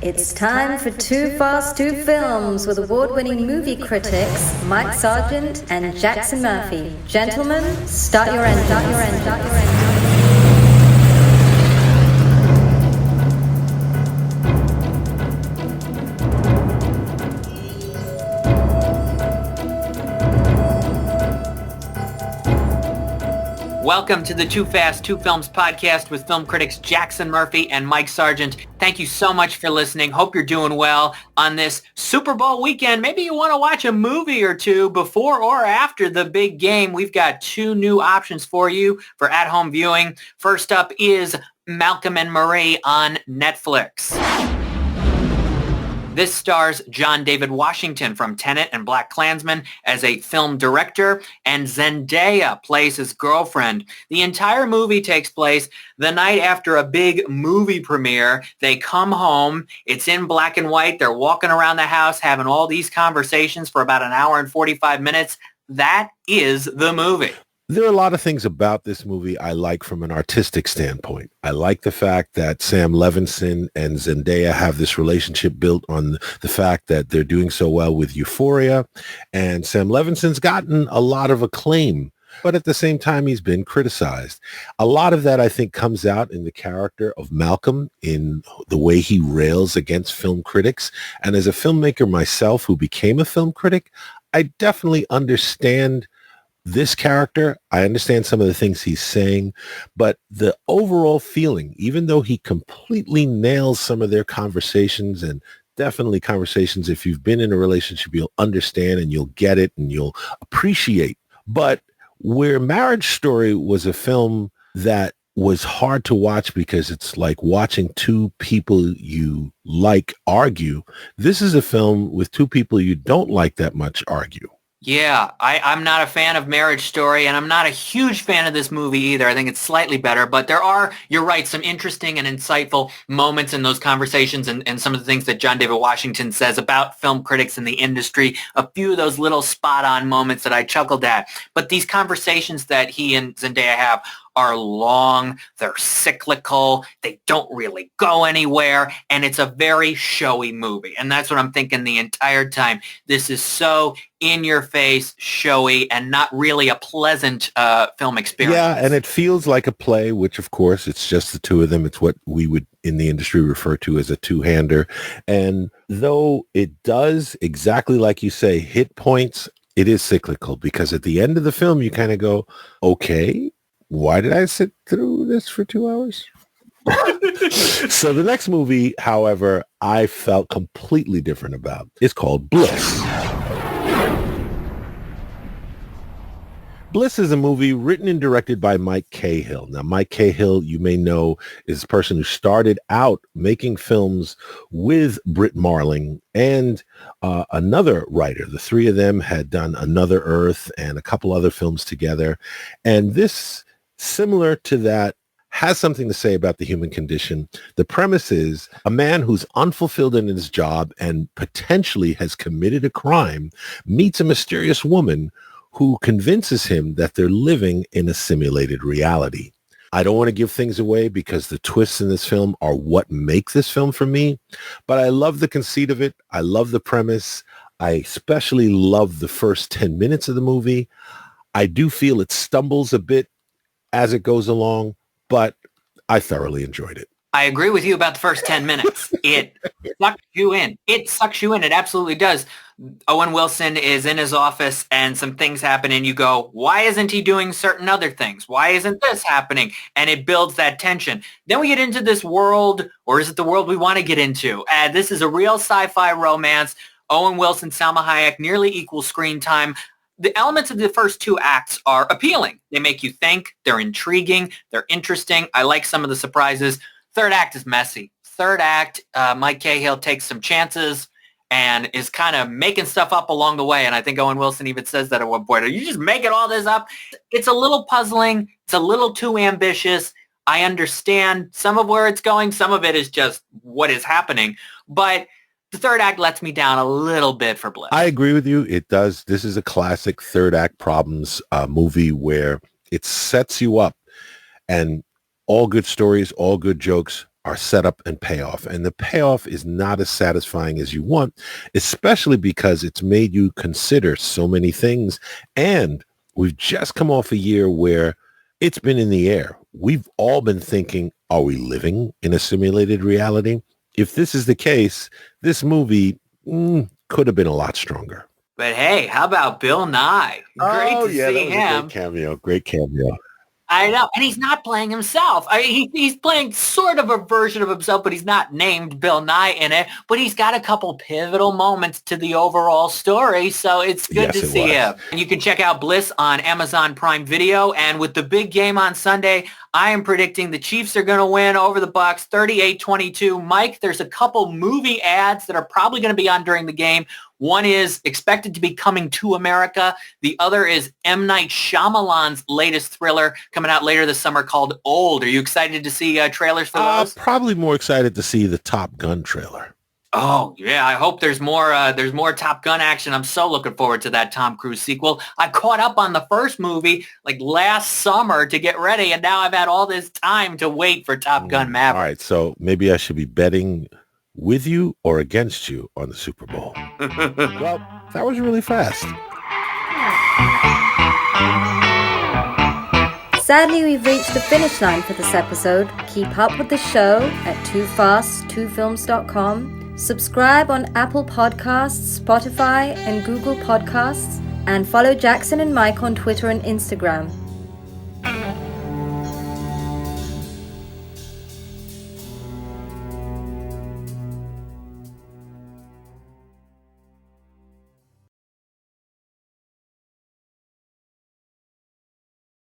It's time for 2FAST2FILMS with award-winning movie critics Mike Sargent and Jackson Murphy. Gentlemen, start your engine. Welcome to the 2FAST2FILMS podcast with film critics Jackson Murphy and Mike Sargent. Thank you so much for listening. Hope you're doing well on this Super Bowl weekend. Maybe you want to watch a movie or two before or after the big game. We've got two new options for you for at-home viewing. First up is Malcolm and Marie on Netflix. This stars John David Washington from Tenet and BlacKkKlansman as a film director, and Zendaya plays his girlfriend. The entire movie takes place the night after a big movie premiere. They come home. It's in black and white. They're walking around the house having all these conversations for about an hour and 45 minutes. That is the movie. There are a lot of things about this movie I like from an artistic standpoint. I like the fact that Sam Levinson and Zendaya have this relationship built on the fact that they're doing so well with Euphoria. And Sam Levinson's gotten a lot of acclaim, but at the same time, he's been criticized. A lot of that, I think, comes out in the character of Malcolm, in the way he rails against film critics. And as a filmmaker myself who became a film critic, I definitely understand this character. I understand some of the things he's saying, but the overall feeling, even though he completely nails some of their conversations, and definitely conversations, if you've been in a relationship, you'll understand and you'll get it and you'll appreciate. But where Marriage Story was a film that was hard to watch because it's like watching two people you like argue, this is a film with two people you don't like that much argue. Yeah, I'm not a fan of Marriage Story, and I'm not a huge fan of this movie either. I think it's slightly better, but there are, you're right, some interesting and insightful moments in those conversations and some of the things that John David Washington says about film critics in the industry, a few of those little spot-on moments that I chuckled at. But these conversations that he and Zendaya have are long, they're cyclical, they don't really go anywhere, and it's a very showy movie. And that's what I'm thinking the entire time. This is so in-your-face, showy, and not really a pleasant film experience. Yeah, and it feels like a play, which, of course, it's just the two of them. It's what we would, in the industry, refer to as a two-hander. And though it does, exactly like you say, hit points, it is cyclical, because at the end of the film, you kind of go, okay, why did I sit through this for 2 hours? So the next movie, however, I felt completely different about. It's called Bliss. Bliss is a movie written and directed by Mike Cahill. Now, Mike Cahill, you may know, is a person who started out making films with Britt Marling and another writer. The three of them had done Another Earth and a couple other films together. And this, similar to that, has something to say about the human condition. The premise is a man who's unfulfilled in his job and potentially has committed a crime meets a mysterious woman who convinces him that they're living in a simulated reality. I don't want to give things away because the twists in this film are what make this film for me, but I love the conceit of it. I love the premise. I especially love the first 10 minutes of the movie. I do feel it stumbles a bit as it goes along, but I thoroughly enjoyed it. I agree with you about the first 10 minutes. It sucks you in. It sucks you in. It absolutely does. Owen Wilson is in his office and some things happen and you go, why isn't he doing certain other things? Why isn't this happening? And it builds that tension. Then we get into this world, or is it the world we want to get into? This is a real sci-fi romance. Owen Wilson, Salma Hayek, nearly equal screen time. The elements of the first two acts are appealing. They make you think. They're intriguing. They're interesting. I like some of the surprises. Third act is messy. Third act, Mike Cahill takes some chances and is kind of making stuff up along the way. And I think Owen Wilson even says that at one point. Are you just making all this up? It's a little puzzling. It's a little too ambitious. I understand some of where it's going. Some of it is just what is happening. But the third act lets me down a little bit for Bliss. I agree with you. It does. This is a classic third act problems movie where it sets you up, and all good stories, all good jokes are setup and payoff. And the payoff is not as satisfying as you want, especially because it's made you consider so many things. And we've just come off a year where it's been in the air. We've all been thinking, are we living in a simulated reality? If this is the case, this movie could have been a lot stronger. But hey, how about Bill Nye? Great to see him. Great cameo. I know, and he's not playing himself. He's playing sort of a version of himself, but he's not named Bill Nye in it. But he's got a couple pivotal moments to the overall story, so it's good to see him. And you can check out Bliss on Amazon Prime Video. And with the big game on Sunday, I am predicting the Chiefs are going to win over the Bucs, 38-22. Mike, there's a couple movie ads that are probably going to be on during the game. One is expected to be Coming to America. The other is M. Night Shyamalan's latest thriller coming out later this summer called Old. Are you excited to see trailers for those? Probably more excited to see the Top Gun trailer. Oh, yeah. I hope there's more Top Gun action. I'm so looking forward to that Tom Cruise sequel. I caught up on the first movie like last summer to get ready, and now I've had all this time to wait for Top Gun Maverick. All right, so maybe I should be betting with you or against you on the Super Bowl. Well, that was really fast. Sadly, we've reached the finish line for this episode. Keep up with the show at 2FAST2FILMS.com. Subscribe on Apple Podcasts, Spotify, and Google Podcasts. And follow Jackson and Mike on Twitter and Instagram.